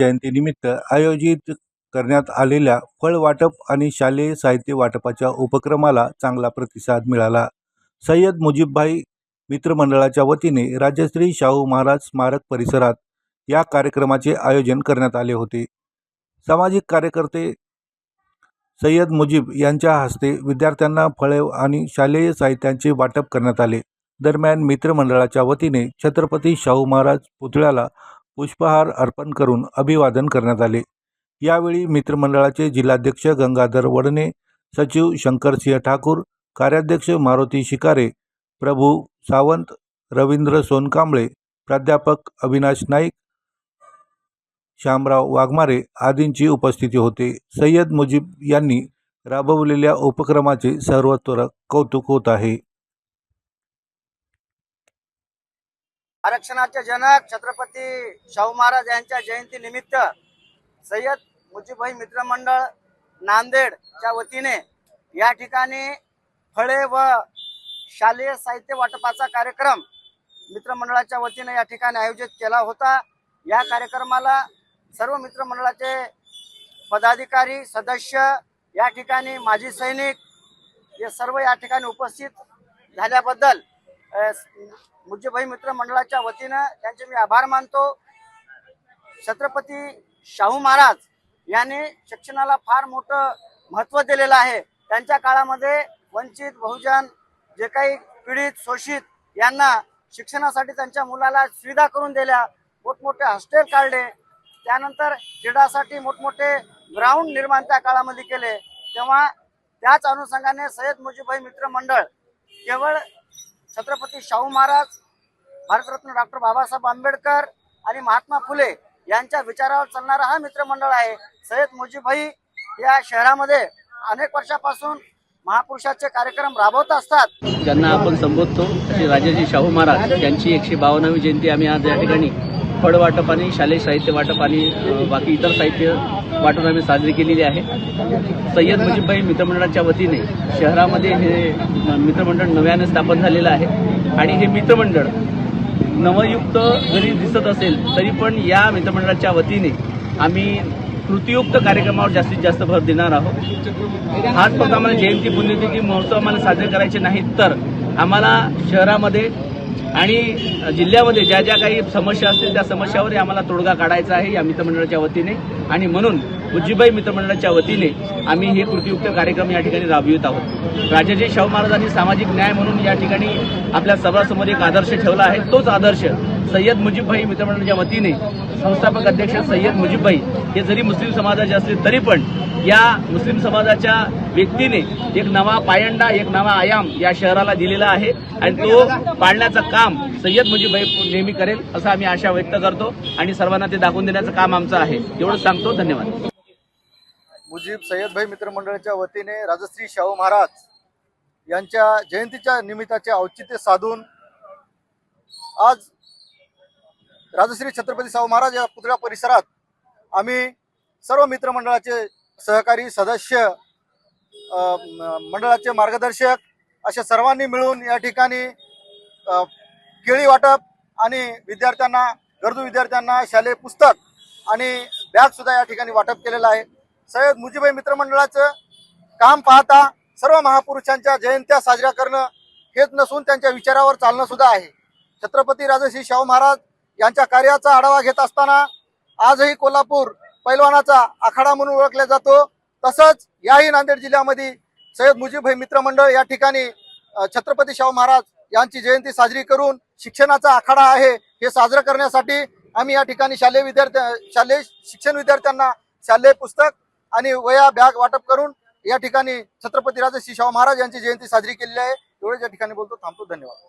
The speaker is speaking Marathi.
जयंतीनिमित्त आयोजित करण्यात आलेल्या फळ वाटप आणि शालेय साहित्य वाटपाच्या उपक्रमाला चांगला प्रतिसाद मिळाला। सय्यद मुजीबभाई मित्रमंडळाच्या वतीने राजश्री शाहू महाराज स्मारक परिसरात या कार्यक्रमाचे आयोजन करण्यात आले होते। सामाजिक कार्यकर्ते सय्यद मुजीब यांच्या हस्ते विद्यार्थ्यांना फळे आणि शालेय साहित्याचे वाटप करण्यात आले। दरम्यान मित्रमंडळाच्या वतीने छत्रपती शाहू महाराज पुतळ्याला पुष्पहार अर्पण करून अभिवादन करण्यात आले। यावेळी मित्रमंडळाचे जिल्हाध्यक्ष गंगाधर वडने, सचिव शंकरसिंह ठाकूर, कार्याध्यक्ष मारुती शिकारे, प्रभू सावंत, रवींद्र सोनकांबळे, प्राध्यापक अविनाश नाईक, श्यामराव वाघमारे आदींची उपस्थिती होते। सय्यद मुजीब यांनी राबवलेल्या उपक्रमाचे सर्वत्र कौतुक होत आहे। आरक्षणाचे जनक छत्रपती शाहू महाराज यांच्या जयंतीनिमित्त सय्यद मुजीबभाई मित्रमंडळ नांदेडच्या वतीने या ठिकाणी फळे व शालेय साहित्य वाटपाचा कार्यक्रम मित्रमंडळाच्या वतीने या ठिकाणी आयोजित केला होता। या कार्यक्रमाला सर्व मित्रमंडळाचे पदाधिकारी, सदस्य, या ठिकाणी माजी सैनिक हे सर्व या ठिकाणी उपस्थित झाल्याबद्दल मुजीबभाई मित्रमंडळाच्या वतीने त्यांचे मी आभार मानतो। छत्रपती शाहू महाराज यांनी शिक्षणाला फार मोठं महत्त्व दिलेलं आहे। त्यांच्या काळामध्ये वंचित बहुजन जे काही पीडित शोषित यांना शिक्षणासाठी त्यांच्या मुलाला सुविधा करून दिल्या, मोठमोठे हॉस्टेल काढले, त्यानंतर क्रीडासाठी मोठमोठे ग्राउंड निर्माण त्या काळामध्ये केले। तेव्हा त्याच अनुषंगाने सय्यद मुजीबभाई मित्रमंडळ केवळ छत्रपती शाहू महाराज, भारतरत्न डॉक्टर बाबासाहेब आंबेडकर आणि महात्मा फुले यांच्या विचारावर चालणारा हा मित्रमंडळ आहे। सय्यद मुजीबभाई या शहरामध्ये अनेक वर्षापासून महापुरुषाचे कार्यक्रम राबवत असतात। ज्यांना आपण संबोधतो श्री राजाजी शाहू महाराज यांची 152वी जयंती आम्ही आज या ठिकाणी फळ वाटप आणि शालेय साहित्य वाटप आणि बाकी इतर साहित्य वाटून आम्ही साजरी केलेली आहे। सय्यद मुजीबभाई मित्रमंडळाच्या वतीने शहरामध्ये हे मित्रमंडळ नव्याने स्थापन झालेलं आहे आणि हे मित्रमंडळ नवयुक्त जरी दिसत असेल तरी पण या मित्रमंडळाच्या वतीने आम्ही कृतीयुक्त कार्यक्रमावर जास्तीत जास्त भर देणार आहोत। हाच फक्त आम्हाला जयंती पुण्यतिथी महोत्सव आम्हाला साजरे करायचे नाहीत, तर आम्हाला शहरामध्ये आणि जिल्ह्यामध्ये ज्या ज्या काही समस्या असतील त्या समस्यावर आम्हाला तोडगा काढायचा आहे या मित्रमंडळाच्या वतीने। आणि म्हणून मुजीबभाई मित्रमंडळाच्या वतीने आम्ही हे कृतीयुक्त कार्यक्रम या ठिकाणी राबवित आहोत। राजाजी शाहू महाराजांनी सामाजिक न्याय म्हणून या ठिकाणी आपल्या सर्वांसमोर एक आदर्श ठेवला आहे। तोच आदर्श सय्यद मुजीबभाई मित्रमंडळाच्या वतीने संस्थापक अध्यक्ष सय्यद मुजीबभाई हे जरी मुस्लिम समाजाचे असले तरी पण या मुस्लिम समाजाच्या व्यक्तीने एक नवा पायंडा, एक नवा आयाम या शहराला दिलेला आहे आणि तो पाळण्याचं काम सय्यद मुजीबभाई नेहमी करेल असं आम्ही आशा व्यक्त करतो आणि सर्वांना ते दाखवून देण्याचं काम आमचं आहे। एवढं सांगतो, धन्यवाद। मुजीब सय्यदभाई मित्रमंडळाच्या वतीने राजश्री शाहू महाराज यांच्या जयंतीच्या निमित्ताचे औचित्य साधून आज राजश्री छत्रपती शाहू महाराज या पुतळा परिसरात आम्ही सर्व मित्रमंडळाचे सहकारी, सदस्य, मंडळाचे मार्गदर्शक अशा सर्वांनी मिळून या ठिकाणी केळी वाटप आणि विद्यार्थ्यांना, गरजू विद्यार्थ्यांना शालेय पुस्तक आणि बॅग सुद्धा या ठिकाणी वाटप केलेलं आहे। सय्यद मुजीबभाई मित्रमंडळाचं काम पाहता सर्व महापुरुषांच्या जयंत्या साजऱ्या करणं हेच नसून त्यांच्या विचारावर चालणं सुद्धा आहे। छत्रपती राजश्री शाहू महाराज यांच्या कार्याचा आढावा घेत असताना आजही कोल्हापूर पैलवानाचा आखाडा म्हणून ओळखला जातो। तसंच याही नांदेड जिल्ह्यामध्ये सय्यद मुजीबभाई मित्रमंडळ या ठिकाणी छत्रपती शाहू महाराज यांची जयंती साजरी करून शिक्षणाचा आखाडा आहे हे साजरं करण्यासाठी आम्ही या ठिकाणी शालेय शिक्षण विद्यार्थ्यांना शालेय पुस्तक आणि वह्या, बॅग वाटप करून या ठिकाणी छत्रपती राजश्री शाहू महाराज यांची जयंती साजरी केलेली आहे। एवढेच या ठिकाणी बोलतो, थांबतो, धन्यवाद।